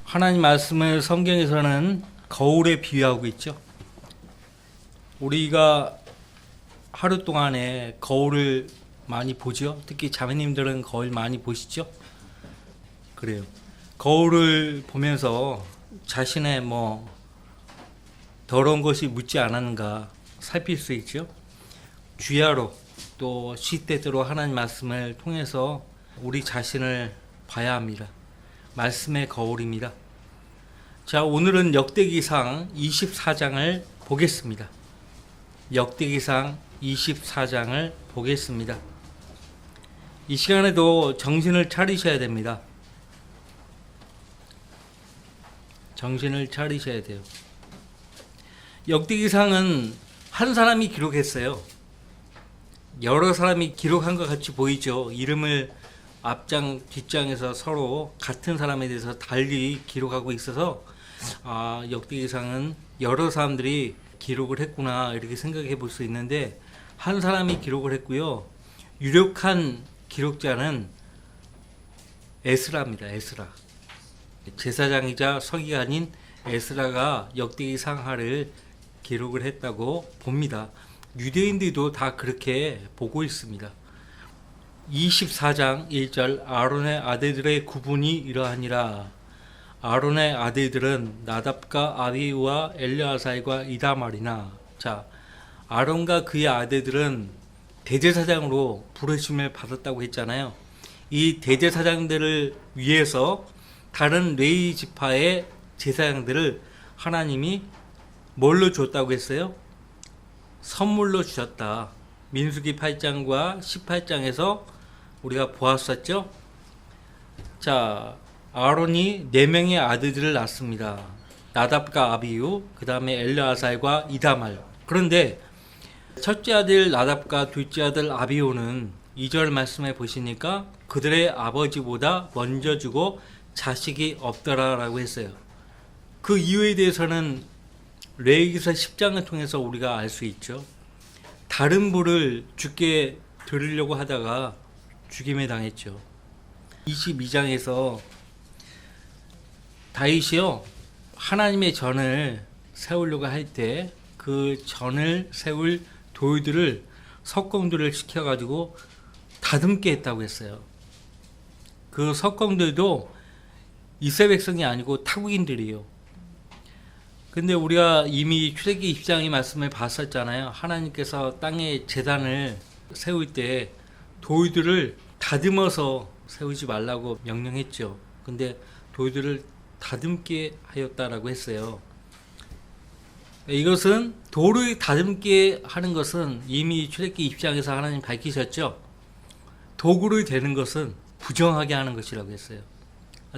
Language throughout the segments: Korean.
하나님 말씀을 성경에서는 거울에 비유하고 있죠. 우리가 하루 동안에 거울을 많이 보죠. 특히 자매님들은 거울 많이 보시죠. 그래요. 거울을 보면서 자신의 더러운 것이 묻지 않았는가 살필 수 있죠. 주야로 또 시때대로 하나님 말씀을 통해서 우리 자신을 봐야 합니다. 말씀의 거울입니다. 자, 오늘은 역대기상 24장을 보겠습니다. 역대기상 24장을 보겠습니다. 이 시간에도 정신을 차리셔야 됩니다. 정신을 차리셔야 돼요. 역대기상은 한 사람이 기록했어요. 여러 사람이 기록한 것 같이 보이죠. 이름을 앞장, 뒷장에서 서로 같은 사람에 대해서 달리 기록하고 있어서 역대기상은 여러 사람들이 기록을 했구나 이렇게 생각해 볼 수 있는데 한 사람이 기록을 했고요. 유력한 기록자는 에스라입니다. 에스라. 제사장이자 서기관인 에스라가 역대기상하를 기록을 했다고 봅니다. 유대인들도 다 그렇게 보고 있습니다. 24장 1절 아론의 아들들의 구분이 이러하니라. 아론의 아들들은 나답과 아비우와 엘르아사이와 이다말이나. 자, 아론과 그의 아들들은 대제사장으로 부르심을 받았다고 했잖아요. 이 대제사장들을 위해서 다른 레위 지파의 제사장들을 하나님이 뭘로 줬다고 했어요? 선물로 주셨다. 민수기 8장과 18장에서 우리가 보았었죠. 자, 아론이 4명의 아들들을 낳습니다. 나답과 아비우, 그 다음에 엘르아살과 이다말. 그런데 첫째 아들 나답과 둘째 아들 아비우는 2절 말씀에 보시니까 그들의 아버지보다 먼저 주고 자식이 없더라라고 했어요. 그 이유에 대해서는 레위기서 10장을 통해서 우리가 알 수 있죠. 다른 부를 주께 드리려고 하다가 죽임에 당했죠. 22장에서 다윗이요, 하나님의 전을 세우려고 할 때 그 전을 세울 돌들을 석공들을 시켜가지고 다듬게 했다고 했어요. 그 석공들도 이스라엘 백성이 아니고 타국인들이에요. 근데 우리가 이미 출애굽기 20장의 말씀을 봤었잖아요. 하나님께서 땅에 제단을 세울 때 돌들을 다듬어서 세우지 말라고 명령했죠. 근데 돌들을 다듬게 하였다라고 했어요. 이것은 돌을 다듬게 하는 것은 이미 출애굽기 20장에서 하나님 밝히셨죠. 도구를 대는 것은 부정하게 하는 것이라고 했어요.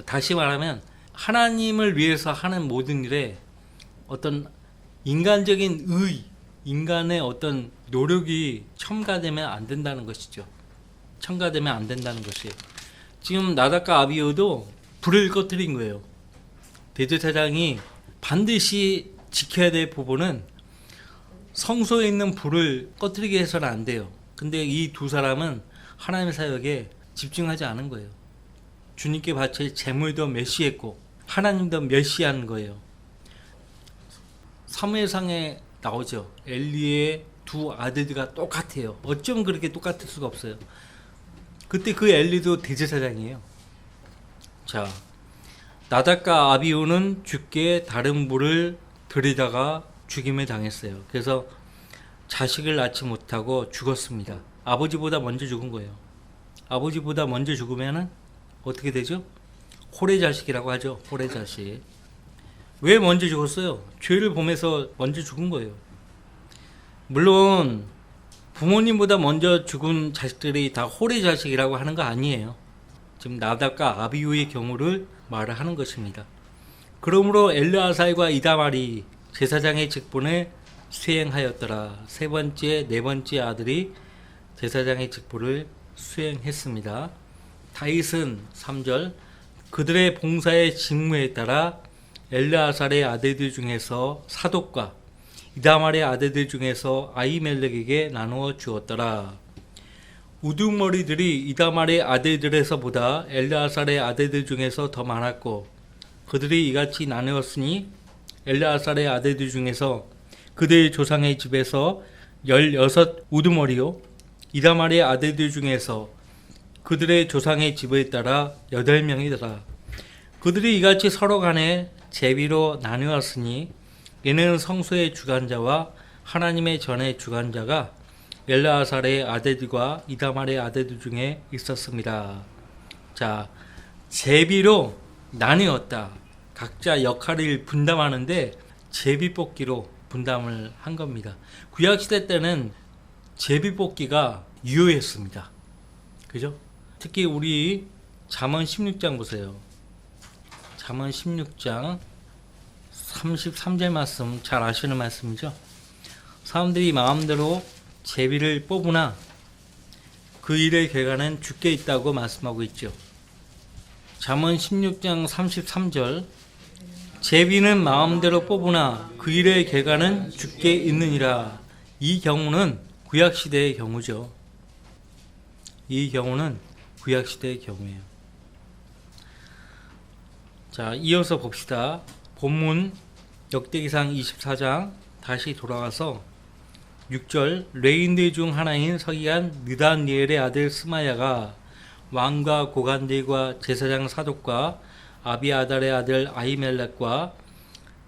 다시 말하면 하나님을 위해서 하는 모든 일에 어떤 인간적인 인간의 어떤 노력이 첨가되면 안 된다는 것이죠. 첨가되면 안 된다는 것이에요. 지금 나답과 아비우도 불을 꺼뜨린 거예요. 대제사장이 반드시 지켜야 될 부분은 성소에 있는 불을 꺼뜨리게 해서는 안 돼요. 근데 이 두 사람은 하나님의 사역에 집중하지 않은 거예요. 주님께 바칠 제물도 멸시했고 하나님도 멸시한 거예요. 사무엘상에 나오죠. 엘리의 두 아들들과 똑같아요. 어쩜 그렇게 똑같을 수가 없어요. 그때 그 엘리도 대제사장이에요. 자, 나답과 아비우는 주께 다른 불을 드리다가 죽임을 당했어요. 그래서 자식을 낳지 못하고 죽었습니다. 아버지보다 먼저 죽은 거예요. 아버지보다 먼저 죽으면 어떻게 되죠? 호레자식이라고 하죠. 호레자식. 왜 먼저 죽었어요? 죄를 보면서 먼저 죽은 거예요. 물론 부모님보다 먼저 죽은 자식들이 다 호레자식이라고 하는 거 아니에요. 지금 나답과 아비우의 경우를 말을 하는 것입니다. 그러므로 엘르아살과 이다말이 제사장의 직분을 수행하였더라. 세 번째, 네 번째 아들이 제사장의 직분을 수행했습니다. 다윗은 3절 그들의 봉사의 직무에 따라 엘르아살의 아들들 중에서 사독과 이다말의 아들들 중에서 아히멜렉에게 나누어 주었더라. 우두머리들이 이다말의 아들들에서보다 엘르아살의 아들들 중에서 더 많았고 그들이 이같이 나누었으니 엘르아살의 아들들 중에서 그들의 조상의 집에서 16 우두머리요 이다말의 아들들 중에서 그들의 조상의 집에 따라 8명이더라. 그들이 이같이 서로 간에 제비로 나누었으니 이는 성소의 주관자와 하나님의 전의 주관자가 엘르아살의 아들들과 이다말의 아들들 중에 있었습니다. 자, 제비로 나누었다. 각자 역할을 분담하는데 제비뽑기로 분담을 한 겁니다. 구약시대 때는 제비뽑기가 유효했습니다. 그죠? 특히 우리 잠언 16장 보세요. 잠언 16장 33절 말씀 잘 아시는 말씀이죠. 사람들이 마음대로 제비를 뽑으나 그 일의 결과는 죽게 있다고 말씀하고 있죠. 잠언 16장 33절 제비는 마음대로 뽑으나 그 일의 결과는 죽게 있느니라. 이 경우는 구약시대의 경우죠. 이 경우는 구약시대의 경우예요. 자, 이어서 봅시다. 본문 역대기상 24장 다시 돌아가서 6절 레인들 중 하나인 서기관 느단니엘의 아들 스마야가 왕과 고관들과 제사장 사독과 아비아달의 아들 아히멜렉과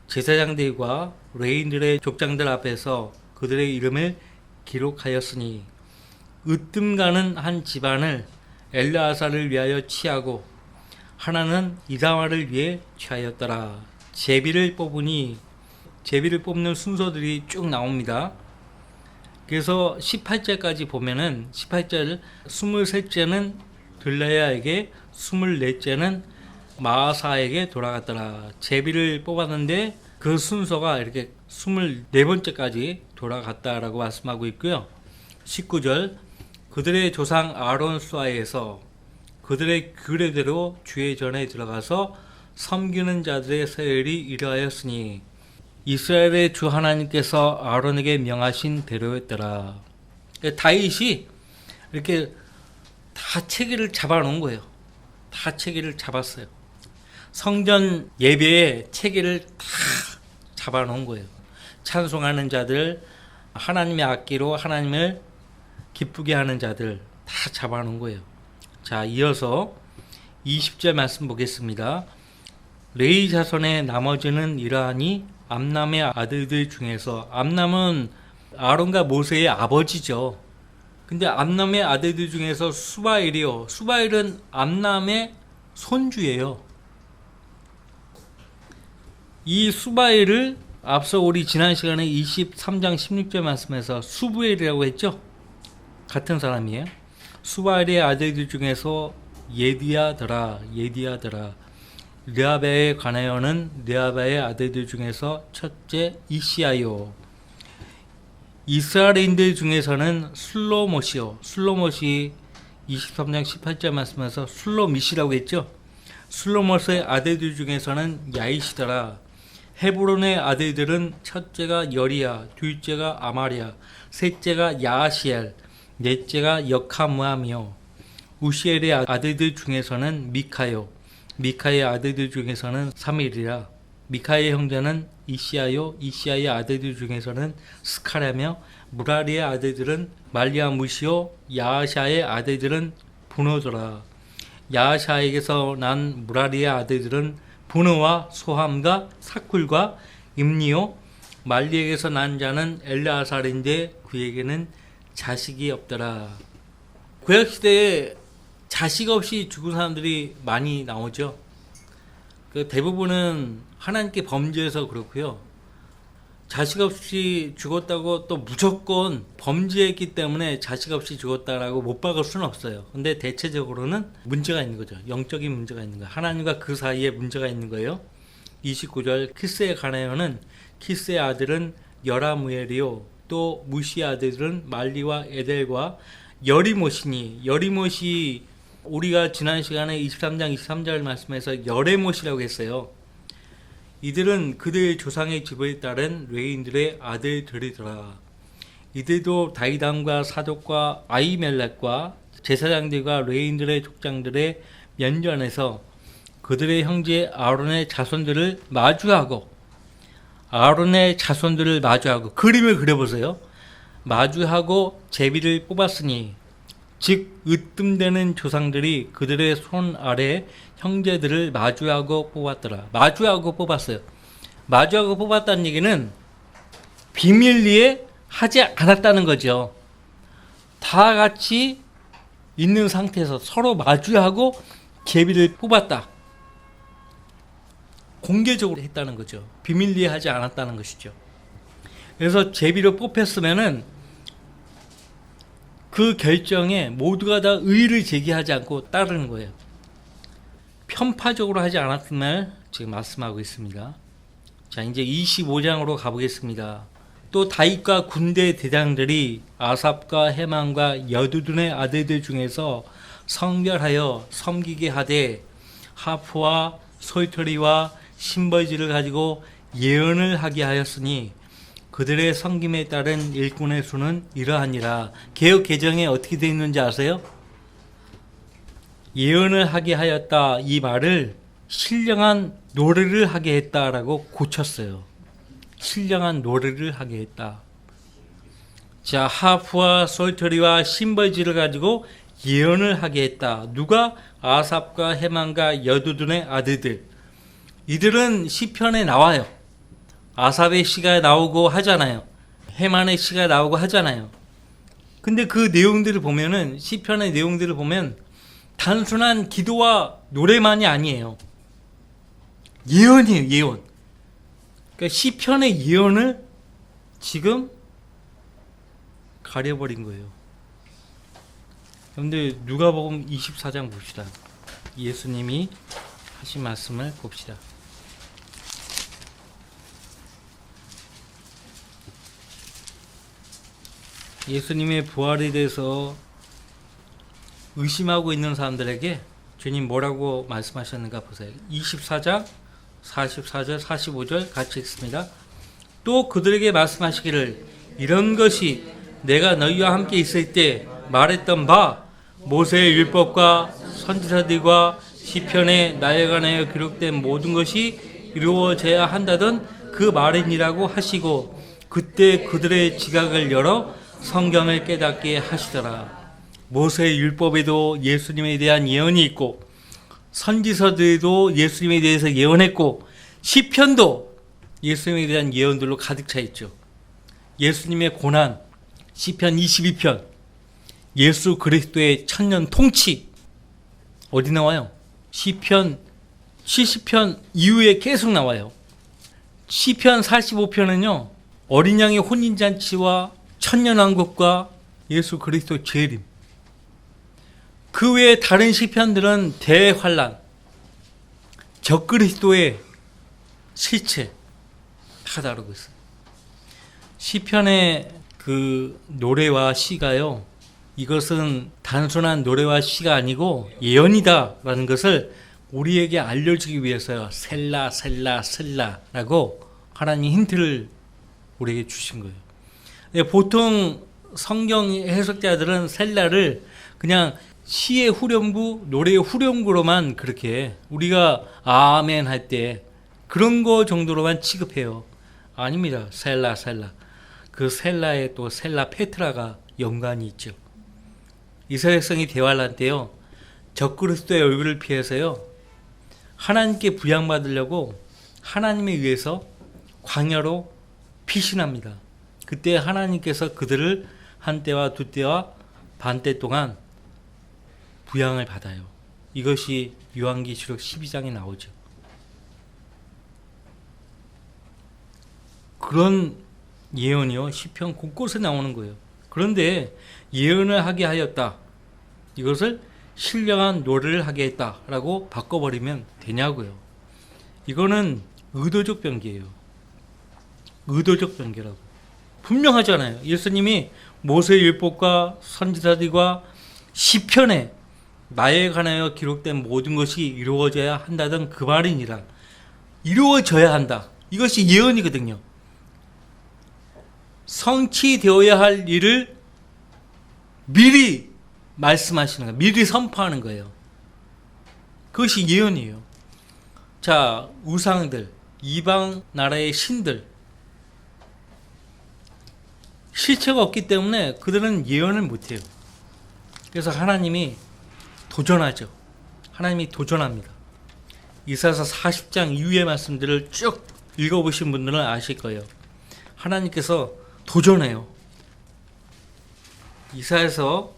제사장들과 레인들의 족장들 앞에서 그들의 이름을 기록하였으니 으뜸가는 한 집안을 엘르아살을 위하여 취하고 하나는 이다말을 위해 취하였더라. 제비를 뽑으니 제비를 뽑는 순서들이 쭉 나옵니다. 그래서 18절까지 보면은 18절 23째는 들라야에게 24째는 마아사에게 돌아갔더라. 제비를 뽑았는데 그 순서가 이렇게 24번째까지 돌아갔다라고 말씀하고 있고요. 19절 그들의 조상 아론 수하에서 그들의 규례대로 주의 전에 들어가서 섬기는 자들의 세율이 이러하였으니 이스라엘의 주 하나님께서 아론에게 명하신 대로였더라. 다윗이 이렇게 다 체계를 잡아놓은 거예요. 다 체계를 잡았어요. 성전 예배의 체계를 다 잡아놓은 거예요. 찬송하는 자들, 하나님의 악기로 하나님을 기쁘게 하는 자들 다 잡아놓은 거예요. 자, 이어서 20절 말씀 보겠습니다. 레위 자손의 나머지는 이러하니 암남의 아들들 중에서 암남은 아론과 모세의 아버지죠. 근데 암남의 아들들 중에서 수바일이요. 수바일은 암남의 손주예요. 이 수바일을 앞서 우리 지난 시간에 23장 16절 말씀에서 수부엘이라고 했죠. 같은 사람이에요. 수바일의 아들들 중에서 예디야더라. 르아베에 관하여는 르아베의 아들들 중에서 첫째 이시야요. 이스라엘인들 중에서는 술로못이요. 술로못이 23장 18절 말씀에서 술로밋이라고 했죠. 술로못의 아들들 중에서는 야이시더라. 헤브론의 아들들은 첫째가 여리야, 둘째가 아마리야, 셋째가 야시엘, 넷째가 역하무함이요. 우시엘의 아들들 중에서는 미카요. 미카의 아들들 중에서는 사밀이라. 미카의 형제는 이시야요. 이시야의 아들들 중에서는 스카라며 무라리의 아들들은 말리아무시요. 야하샤의 아들들은 분노더라. 야하샤에게서 난 무라리의 아들들은 분노와 소함과 사쿨과 임니요. 말리에게서 난 자는 엘르아살인데 그에게는 자식이 없더라. 구약시대에 자식 없이 죽은 사람들이 많이 나오죠. 대부분은 하나님께 범죄해서 그렇고요. 자식 없이 죽었다고 또 무조건 범죄했기 때문에 자식 없이 죽었다라고 못 박을 수는 없어요. 근데 대체적으로는 문제가 있는 거죠. 영적인 문제가 있는 거예요. 하나님과 그 사이에 문제가 있는 거예요. 29절 키스에 관하여는 키스의 아들은 여라무엘이요. 또 무시의 아들들은 말리와 에델과 여리못이니 여리못이 우리가 지난 시간에 23장 23절 말씀에서 여레못이라고 했어요. 이들은 그들의 조상의 집에 따른 레인들의 아들들이더라. 이들도 다이담과 사독과 아히멜렉과 제사장들과 레인들의 족장들의 면전에서 그들의 형제 아론의 자손들을 마주하고 그림을 그려보세요. 마주하고 제비를 뽑았으니 즉 으뜸되는 조상들이 그들의 손 아래 형제들을 마주하고 뽑았더라. 마주하고 뽑았어요. 마주하고 뽑았다는 얘기는 비밀리에 하지 않았다는 거죠. 다 같이 있는 상태에서 서로 마주하고 제비를 뽑았다. 공개적으로 했다는 거죠. 비밀리에 하지 않았다는 것이죠. 그래서 제비로 뽑혔으면은 그 결정에 모두가 다 의의를 제기하지 않고 따르는 거예요. 편파적으로 하지 않았음을 지금 말씀하고 있습니다. 자, 이제 25장으로 가보겠습니다. 또 다윗과 군대 대장들이 아삽과 헤만과 여두둔의 아들들 중에서 성별하여 섬기게 하되 하프와 솔토리와 심벌지를 가지고 예언을 하게 하였으니 그들의 섬김에 따른 일꾼의 수는 이러하니라. 개역 개정에 어떻게 되어 있는지 아세요? 예언을 하게 하였다, 이 말을 신령한 노래를 하게 했다라고 고쳤어요. 신령한 노래를 하게 했다. 자, 하프와 솔토리와 심벌지를 가지고 예언을 하게 했다. 누가? 아삽과 헤만과 여두둔의 아들들. 이들은 시편에 나와요. 아삽의 시가 나오고 하잖아요. 헤만의 시가 나오고 하잖아요. 근데 그 내용들을 보면은, 시편의 내용들을 보면 단순한 기도와 노래만이 아니에요. 예언이에요, 예언. 그러니까 시편의 예언을 지금 가려버린 거예요. 그런데 누가복음 24장 봅시다. 예수님이 하신 말씀을 봅시다. 예수님의 부활에 대해서 의심하고 있는 사람들에게 주님 뭐라고 말씀하셨는가 보세요. 24장 44절 45절 같이 읽습니다. 또 그들에게 말씀하시기를 이런 것이 내가 너희와 함께 있을 때 말했던 바 모세의 율법과 선지자들과 시편에 나에 관하여 기록된 모든 것이 이루어져야 한다던 그 말이니라고 하시고 그때 그들의 지각을 열어 성경을 깨닫게 하시더라. 모세의 율법에도 예수님에 대한 예언이 있고 선지서들도 예수님에 대해서 예언했고 시편도 예수님에 대한 예언들로 가득 차 있죠. 예수님의 고난, 시편 22편, 예수 그리스도의 천년 통치 어디 나와요? 시편 70편 이후에 계속 나와요. 시편 45편은요 어린 양의 혼인잔치와 천년왕국과 예수 그리스도 재림. 그 외에 다른 시편들은 대환란, 적그리스도의 실체 다 다루고 있어요. 시편의 그 노래와 시가요, 이것은 단순한 노래와 시가 아니고 예언이다라는 것을 우리에게 알려주기 위해서요. 셀라 셀라 셀라라고 하나님 힌트를 우리에게 주신 거예요. 보통 성경 해석자들은 셀라를 그냥 시의 후렴구, 노래의 후렴구로만 그렇게 우리가 아멘 할 때 그런 거 정도로만 취급해요. 아닙니다. 셀라 셀라. 그 셀라에 또 셀라 페트라가 연관이 있죠. 이스라엘 백성이 대환란 때요, 적그리스도의 얼굴을 피해서요 하나님께 부양받으려고 하나님에 의해서 광야로 피신합니다. 그때 하나님께서 그들을 한 때와 두 때와 반때 동안 부양을 받아요. 이것이 요한계시록 12장에 나오죠. 그런 예언이요 시편 곳곳에 나오는 거예요. 그런데 예언을 하게 하였다, 이것을 신령한 노래를 하게 했다라고 바꿔버리면 되냐고요. 이거는 의도적 변개예요. 의도적 변개라고. 분명하잖아요. 예수님이 모세의 율법과 선지자들과 시편에 나에 관하여 기록된 모든 것이 이루어져야 한다던 그 말이니라. 이루어져야 한다. 이것이 예언이거든요. 성취되어야 할 일을 미리 말씀하시는 거예요. 미리 선포하는 거예요. 그것이 예언이에요. 자, 우상들, 이방 나라의 신들, 실체가 없기 때문에 그들은 예언을 못해요. 그래서 하나님이 도전하죠. 하나님이 도전합니다. 이사야서 40장 이후의 말씀들을 쭉 읽어보신 분들은 아실 거예요. 하나님께서 도전해요. 이사야서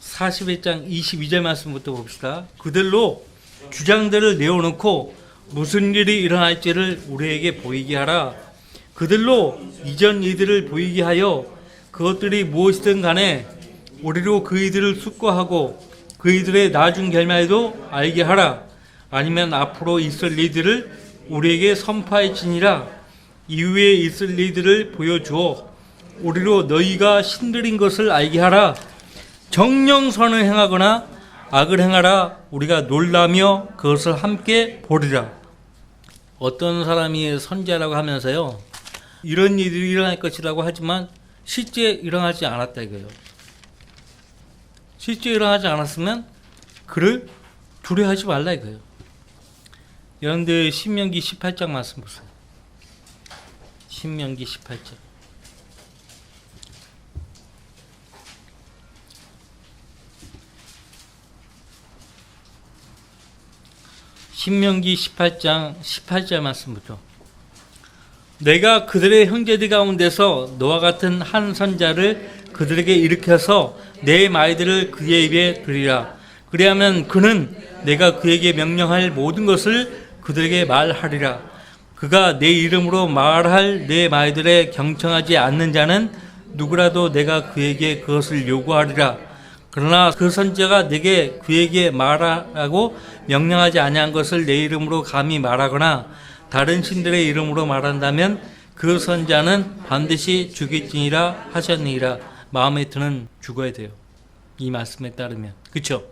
41장 22절 말씀부터 봅시다. 그들로 주장들을 내어놓고 무슨 일이 일어날지를 우리에게 보이게 하라. 그들로 이전 일들을 보이게 하여 그것들이 무엇이든 간에 우리로 그 이들을 숙고하고 그 이들의 나중 결말도 알게 하라. 아니면 앞으로 있을 일들을 우리에게 선포할지니라. 이후에 있을 일들을 보여주어 우리로 너희가 신들인 것을 알게 하라. 정령선을 행하거나 악을 행하라. 우리가 놀라며 그것을 함께 보리라. 어떤 사람이 선지자라고 하면서요, 이런 일이 일어날 것이라고 하지만 실제 일어나지 않았다 이거예요. 실제 일어나지 않았으면 그를 두려워하지 말라 이거예요. 여러분들 신명기 18장 말씀 보세요. 신명기 18장. 신명기 18장 18절 말씀부터. 내가 그들의 형제들 가운데서 너와 같은 한 선자를 그들에게 일으켜서 내 말들을 그의 입에 들이라. 그리하면 그는 내가 그에게 명령할 모든 것을 그들에게 말하리라. 그가 내 이름으로 말할 내 말들에 경청하지 않는 자는 누구라도 내가 그에게 그것을 요구하리라. 그러나 그 선지자가 내게 그에게 말하라고 명령하지 아니한 것을 내 이름으로 감히 말하거나 다른 신들의 이름으로 말한다면 그 선지자는 반드시 죽일지니라 하셨느니라. 마음에 드는 죽어야 돼요. 이 말씀에 따르면. 그렇죠?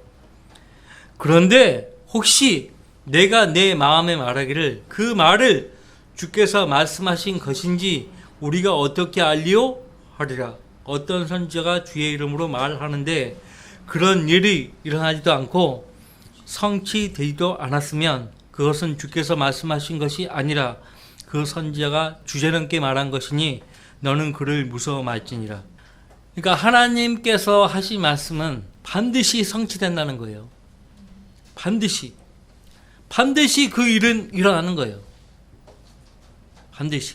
그런데 혹시 내가 내 마음에 말하기를 그 말을 주께서 말씀하신 것인지 우리가 어떻게 알리오? 하리라. 어떤 선지자가 주의 이름으로 말하는데 그런 일이 일어나지도 않고 성취되지도 않았으면 그것은 주께서 말씀하신 것이 아니라 그 선지자가 주제넘게 말한 것이니 너는 그를 무서워 말지니라. 그러니까 하나님께서 하신 말씀은 반드시 성취된다는 거예요. 반드시 그 일은 일어나는 거예요. 반드시.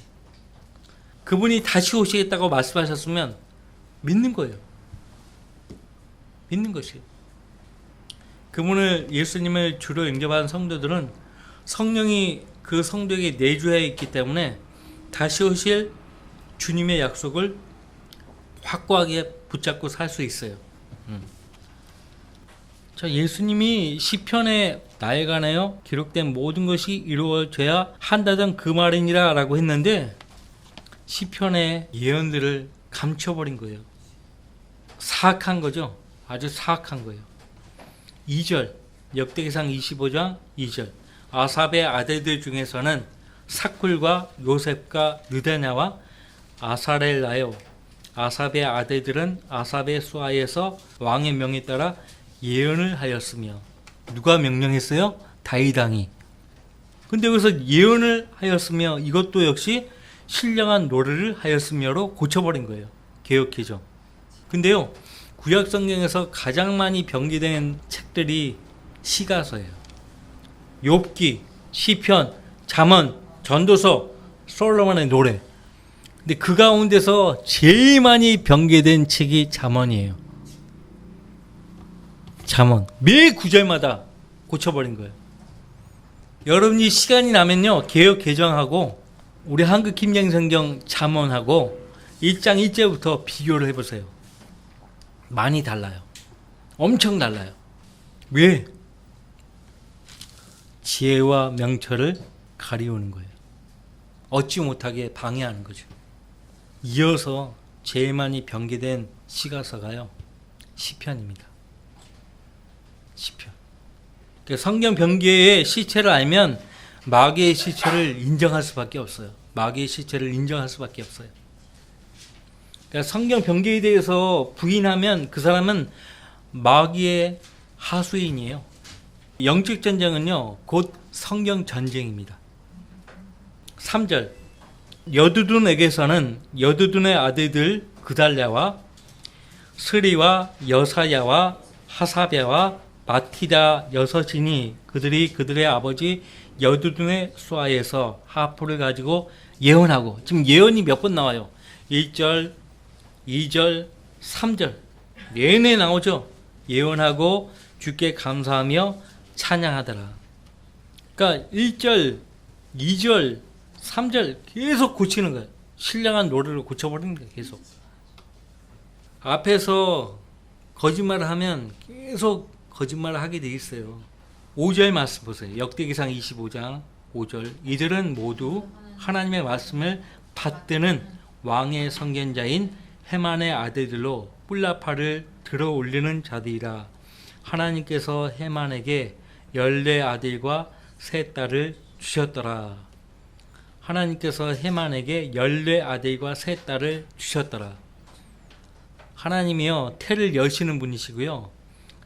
그분이 다시 오시겠다고 말씀하셨으면 믿는 거예요. 믿는 것이에요. 그분을, 예수님을 주로 영접한 성도들은 성령이 그 성도에게 내주하여 있기 때문에 다시 오실 주님의 약속을 확고하게 붙잡고 살 수 있어요. 자, 예수님이 시편에 나에 관하여 기록된 모든 것이 이루어져야 한다던 그 말이니라 라고 했는데 시편의 예언들을 감춰버린 거예요. 사악한 거죠. 아주 사악한 거예요. 2절, 역대기상 25장 2절. 아삽의 아들들 중에서는 사쿨과 요셉과 느다냐와 아사렐 나요. 아삽의 아들들은 아삽의 수하에서 왕의 명에 따라 예언을 하였으며. 누가 명령했어요? 다윗 왕이. 근데 여기서 예언을 하였으며 이것도 역시 신령한 노래를 하였으며로 고쳐버린 거예요. 개역개정. 근데요, 구약 성경에서 가장 많이 변기된 책들이 시가서예요. 욥기, 시편, 잠언, 전도서, 솔로몬의 노래. 근데 그 가운데서 제일 많이 변개된 책이 잠언이에요. 잠언. 매 구절마다 고쳐버린 거예요. 여러분이 시간이 나면요, 개역 개정하고 우리 한국 김영성경 잠언하고 1장 1절부터 비교를 해보세요. 많이 달라요. 엄청 달라요. 왜? 지혜와 명철을 가리우는 거예요. 얻지 못하게 방해하는 거죠. 이어서 제일 많이 변개된 시가서가요, 시편입니다. 시편. 그러니까 성경 변개의 실체를 알면 마귀의 실체를 인정할 수밖에 없어요. 마귀의 실체를 인정할 수밖에 없어요. 그러니까 성경 변개에 대해서 부인하면 그 사람은 마귀의 하수인이에요. 영적 전쟁은요, 곧 성경 전쟁입니다. 3절 여두둔에게서는 여두둔의 아들들 그달랴와 스리와 여사야와 하사랴와 마티다 여섯이니 그들이 그들의 아버지 여두둔의 수하에서 하프를 가지고 예언하고, 지금 예언이 몇 번 나와요? 1절, 2절, 3절 내내 나오죠. 예언하고 주께 감사하며 찬양하더라. 그러니까 1절, 2절, 3절 계속 고치는 거예요. 신령한 노래를 고쳐버리는 거예요. 계속. 앞에서 거짓말을 하면 계속 거짓말을 하게 돼 있어요. 5절 말씀 보세요. 역대기상 25장 5절 이들은 모두 하나님의 말씀을 받드는 왕의 선견자인 헤만의 아들들로 뿔라파를 들어 올리는 자들이라. 하나님께서 헤만에게 14아들과 3딸을 주셨더라. 하나님께서 헤만에게 14아들과 3딸을 주셨더라. 하나님이요 태를 여시는 분이시고요,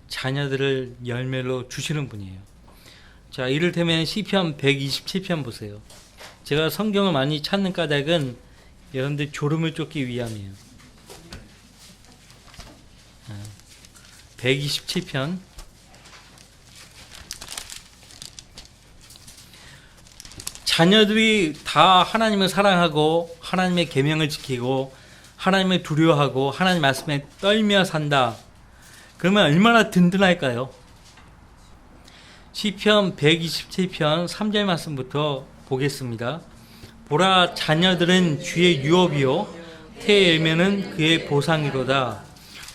자녀들을 열매로 주시는 분이에요. 자, 이를테면 시편 127편 보세요. 제가 성경을 많이 찾는 까닭은 여러분들 졸음을 쫓기 위함이에요. 127편 자녀들이 다 하나님을 사랑하고 하나님의 계명을 지키고 하나님을 두려워하고 하나님 말씀에 떨며 산다. 그러면 얼마나 든든할까요? 시편 127편 3절 말씀부터 보겠습니다. 보라, 자녀들은 주의 유업이요 태의 열매는 그의 보상이로다.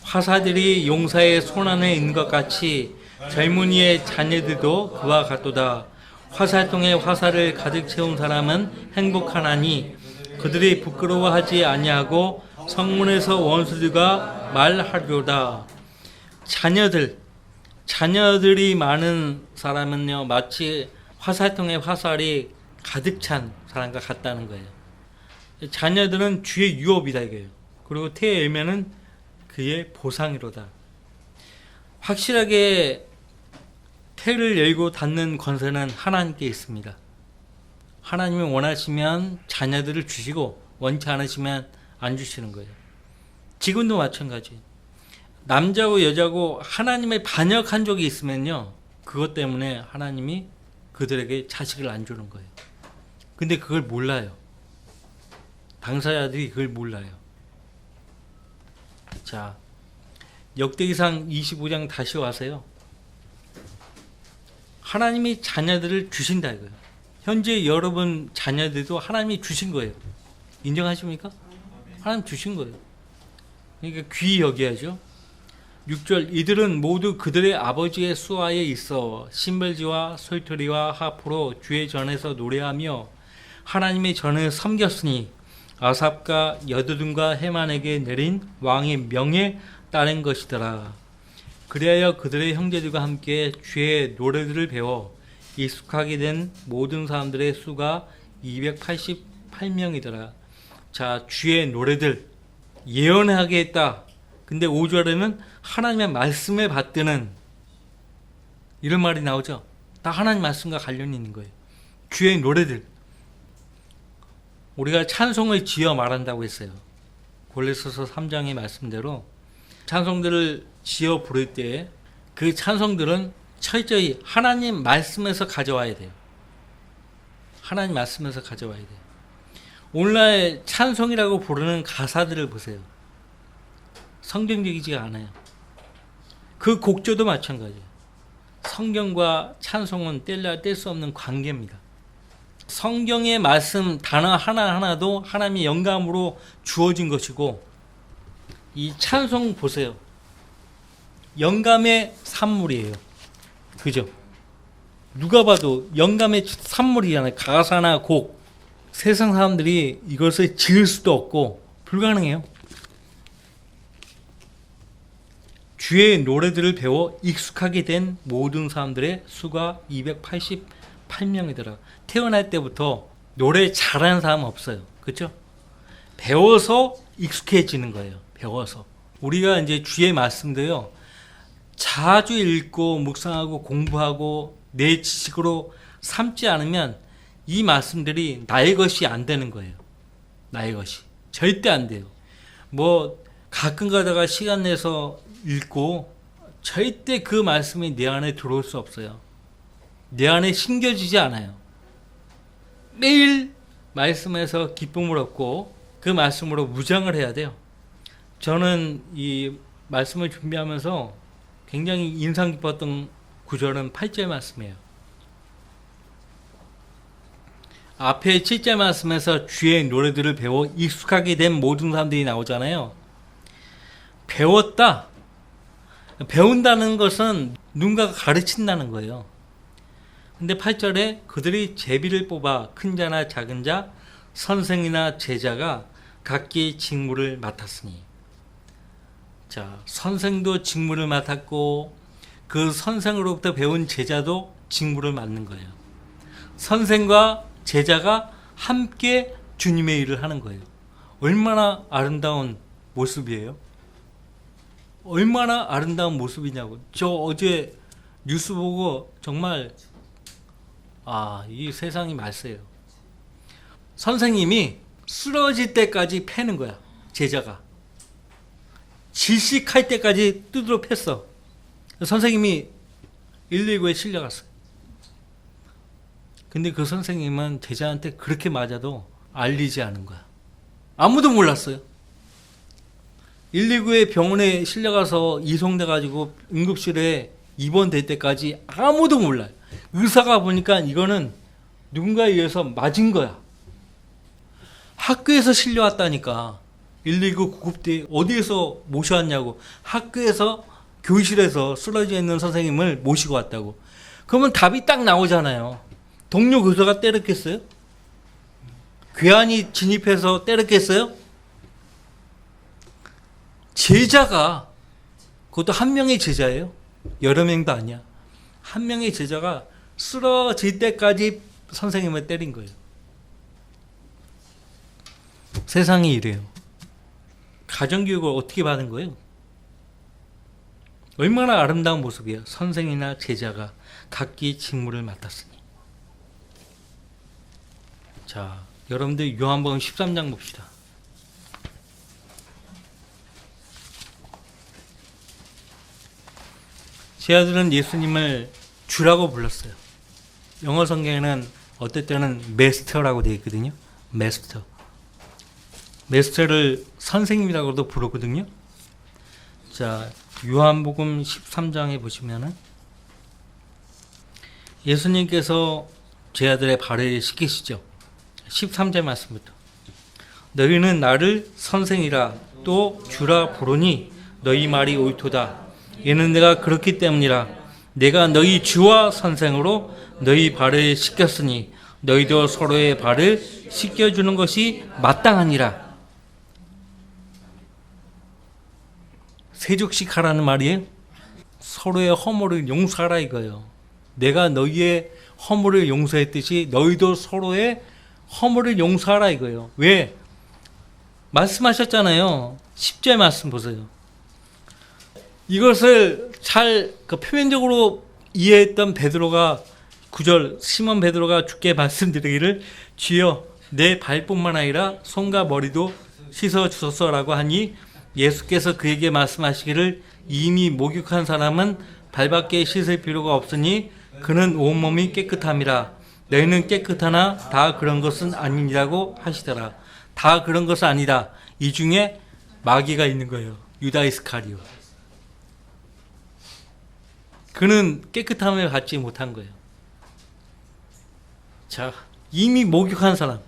화사들이 용사의 손 안에 있는 것 같이 젊은이의 자녀들도 그와 같도다. 화살통에 화살을 가득 채운 사람은 행복하나니 그들이 부끄러워하지 아니하고 성문에서 원수들과 말하려다. 자녀들이 많은 사람은요 마치 화살통에 화살이 가득 찬 사람과 같다는 거예요. 자녀들은 주의 유업이다 이거예요. 그리고 태의 열매는 그의 보상이로다. 확실하게 태를 열고 닫는 권세는 하나님께 있습니다. 하나님이 원하시면 자녀들을 주시고 원치 않으시면 안 주시는 거예요. 지금도 마찬가지. 남자고 여자고 하나님의 반역한 적이 있으면요, 그것 때문에 하나님이 그들에게 자식을 안 주는 거예요. 근데 그걸 몰라요. 당사자들이 그걸 몰라요. 자, 역대기상 25장 다시 와서요, 하나님이 자녀들을 주신다 이거예요. 현재 여러분 자녀들도 하나님이 주신 거예요. 인정하십니까? 하나님 주신 거예요. 그러니까 귀히 여겨야죠. 6절 이들은 모두 그들의 아버지의 수하에 있어 심벌지와 솔토리와 하프로 주의 전에서 노래하며 하나님의 전을 섬겼으니 아삽과 여두둔과 헤만에게 내린 왕의 명에 따른 것이더라. 그리하여 그들의 형제들과 함께 주의 노래들을 배워 익숙하게 된 모든 사람들의 수가 288명이더라. 자, 주의 노래들 예언하게 했다. 근데 5절에는 하나님의 말씀에 받드는 이런 말이 나오죠. 다 하나님 말씀과 관련이 있는 거예요. 주의 노래들. 우리가 찬송을 지어 말한다고 했어요. 골로새서 3장의 말씀대로 찬송들을 지어 부를 때 그 찬송들은 철저히 하나님 말씀에서 가져와야 돼요. 하나님 말씀에서 가져와야 돼요. 오늘날 찬송이라고 부르는 가사들을 보세요. 성경적이지가 않아요. 그 곡조도 마찬가지예요. 성경과 찬송은 뗄 수 없는 관계입니다. 성경의 말씀 단어 하나하나도 하나님의 영감으로 주어진 것이고, 이 찬송 보세요. 영감의 산물이에요. 그죠? 누가 봐도 영감의 산물이잖아요. 가사나 곡. 세상 사람들이 이것을 지을 수도 없고 불가능해요. 주의 노래들을 배워 익숙하게 된 모든 사람들의 수가 288명이더라. 태어날 때부터 노래 잘하는 사람 없어요. 그렇죠? 배워서 익숙해지는 거예요. 배워서. 우리가 이제 주의 말씀도요, 자주 읽고 묵상하고 공부하고 내 지식으로 삼지 않으면 이 말씀들이 나의 것이 안 되는 거예요. 나의 것이. 절대 안 돼요. 뭐 가끔 가다가 시간 내서 읽고 절대 그 말씀이 내 안에 들어올 수 없어요. 내 안에 심겨지지 않아요. 매일 말씀에서 기쁨을 얻고 그 말씀으로 무장을 해야 돼요. 저는 이 말씀을 준비하면서 굉장히 인상 깊었던 구절은 8절 말씀이에요. 앞에 7절 말씀에서 주의 노래들을 배워 익숙하게 된 모든 사람들이 나오잖아요. 배웠다. 배운다는 것은 누군가가 가르친다는 거예요. 근데 8절에 그들이 제비를 뽑아 큰 자나 작은 자, 선생이나 제자가 각기 직무를 맡았으니. 자, 선생도 직무를 맡았고 그 선생으로부터 배운 제자도 직무를 맡는 거예요. 선생과 제자가 함께 주님의 일을 하는 거예요. 얼마나 아름다운 모습이에요? 얼마나 아름다운 모습이냐고. 저 어제 뉴스 보고 정말 이 세상이 말세요. 선생님이 쓰러질 때까지 패는 거야. 제자가. 질식할 때까지 두드러 팼어. 선생님이 119에 실려갔어요. 근데 그 선생님은 제자한테 그렇게 맞아도 알리지 않은 거야. 아무도 몰랐어요. 119에 병원에 실려가서 이송돼가지고 응급실에 입원될 때까지 아무도 몰라요. 의사가 보니까 이거는 누군가에 의해서 맞은 거야. 학교에서 실려왔다니까. 119 구급대 어디에서 모셔왔냐고. 학교에서 교실에서 쓰러져 있는 선생님을 모시고 왔다고. 그러면 답이 딱 나오잖아요. 동료 교사가 때렸겠어요? 괴한이 진입해서 때렸겠어요? 제자가, 그것도 한 명의 제자예요. 여러 명도 아니야. 한 명의 제자가 쓰러질 때까지 선생님을 때린 거예요. 세상이 이래요. 가정교육을 어떻게 받은 거예요? 얼마나 아름다운 모습이에요. 선생이나 제자가 각기 직무를 맡았으니. 자, 여러분들 요한복음 13장 봅시다. 제 아들은 예수님을 주라고 불렀어요. 영어 성경에는 어떨 때는 메스터라고 되어 있거든요. 메스터. 메스터를 선생님이라고도 부르거든요. 자, 요한복음 13장에 보시면은 예수님께서 제 아들의 발을 씻기시죠. 13절 말씀부터. 너희는 나를 선생이라 또 주라 부르니 너희 말이 옳도다. 이는 내가 그렇기 때문이라. 내가 너희 주와 선생으로 너희 발을 씻겼으니 너희도 서로의 발을 씻겨주는 것이 마땅하니라. 세족식 하라는 말이에요. 서로의 허물을 용서하라 이거예요. 내가 너희의 허물을 용서했듯이 너희도 서로의 허물을 용서하라 이거예요. 왜? 말씀하셨잖아요. 10절 말씀 보세요. 이것을 잘 표면적으로 이해했던 베드로가 9절 시몬 베드로가 주께 말씀드리기를 주여 내 발뿐만 아니라 손과 머리도 씻어 주소서라고 하니 예수께서 그에게 말씀하시기를 이미 목욕한 사람은 발밖에 씻을 필요가 없으니 그는 온몸이 깨끗함이라. 너희는 깨끗하나 다 그런 것은 아니라고 하시더라. 다 그런 것은 아니다. 이 중에 마귀가 있는 거예요. 유다 이스카리오. 그는 깨끗함을 갖지 못한 거예요. 자, 이미 목욕한 사람.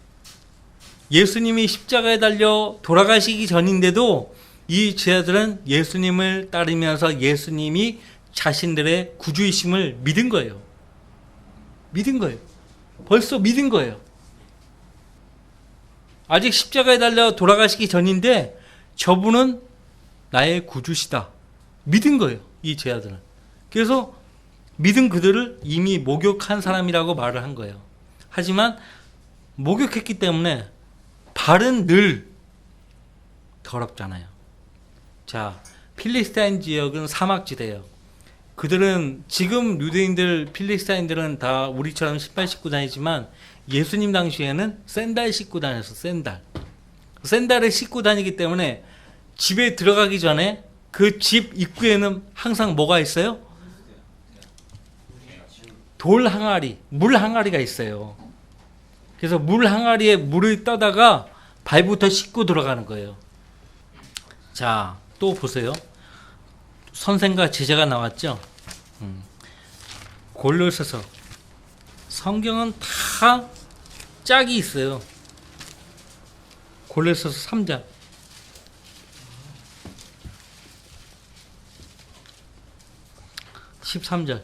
예수님이 십자가에 달려 돌아가시기 전인데도 이 제자들은 예수님을 따르면서 예수님이 자신들의 구주이심을 믿은 거예요. 믿은 거예요. 벌써 믿은 거예요. 아직 십자가에 달려 돌아가시기 전인데 저분은 나의 구주시다. 믿은 거예요. 이 제자들은. 그래서 믿은 그들을 이미 목욕한 사람이라고 말을 한 거예요. 하지만 목욕했기 때문에 발은 늘 더럽잖아요. 자, 필리스타인 지역은 사막지대예요. 그들은 지금 유대인들, 필리스타인들은 다 우리처럼 신발 신고 다니지만 예수님 당시에는 샌들 신고 다녔어. 샌들을 신고 다니기 때문에 집에 들어가기 전에 그 집 입구에는 항상 뭐가 있어요? 돌 항아리, 물 항아리가 있어요. 그래서 물 항아리에 물을 떠다가 발부터 씻고 들어가는 거예요. 자, 또 보세요. 선생과 제자가 나왔죠. 골로새서. 성경은 다 짝이 있어요. 골로새서 3장. 13절.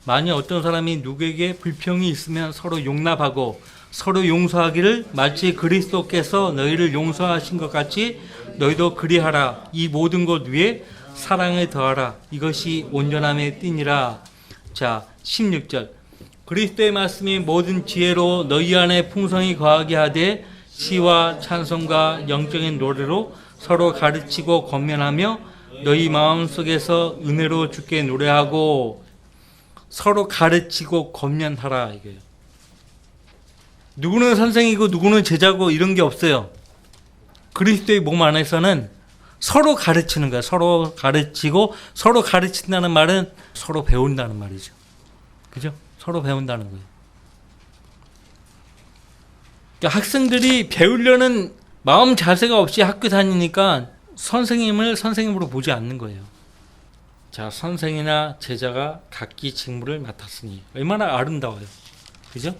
만일 어떤 사람이 누구에게 불평이 있으면 서로 용납하고 서로 용서하기를 마치 그리스도께서 너희를 용서하신 것 같이 너희도 그리하라. 이 모든 것 위에 사랑을 더하라. 이것이 온전함의 띠니라. 자, 16절. 그리스도의 말씀이 모든 지혜로 너희 안에 풍성히 거하게 하되 시와 찬송과 영적인 노래로 서로 가르치고 권면하며 너희 마음속에서 은혜로 주께 노래하고 서로 가르치고 권면하라 이거예요. 누구는 선생이고 누구는 제자고 이런 게 없어요. 그리스도의 몸 안에서는 서로 가르치는 거야. 서로 가르치고 서로 가르친다는 말은 서로 배운다는 말이죠. 그죠? 서로 배운다는 거예요. 그러니까 학생들이 배우려는 마음 자세가 없이 학교 다니니까 선생님을 선생님으로 보지 않는 거예요. 자, 선생이나 제자가 각기 직무를 맡았으니 얼마나 아름다워요. 그죠?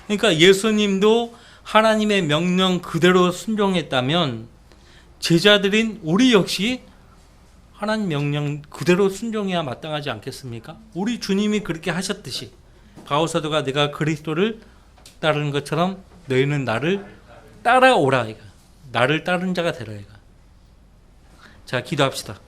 그러니까 예수님도 하나님의 명령 그대로 순종했다면 제자들인 우리 역시 하나님 명령 그대로 순종해야 마땅하지 않겠습니까? 우리 주님이 그렇게 하셨듯이 바울 사도가 내가 그리스도를 따르는 것처럼 너희는 나를 따라오라. 나를 따른 자가 되라. 자, 기도합시다.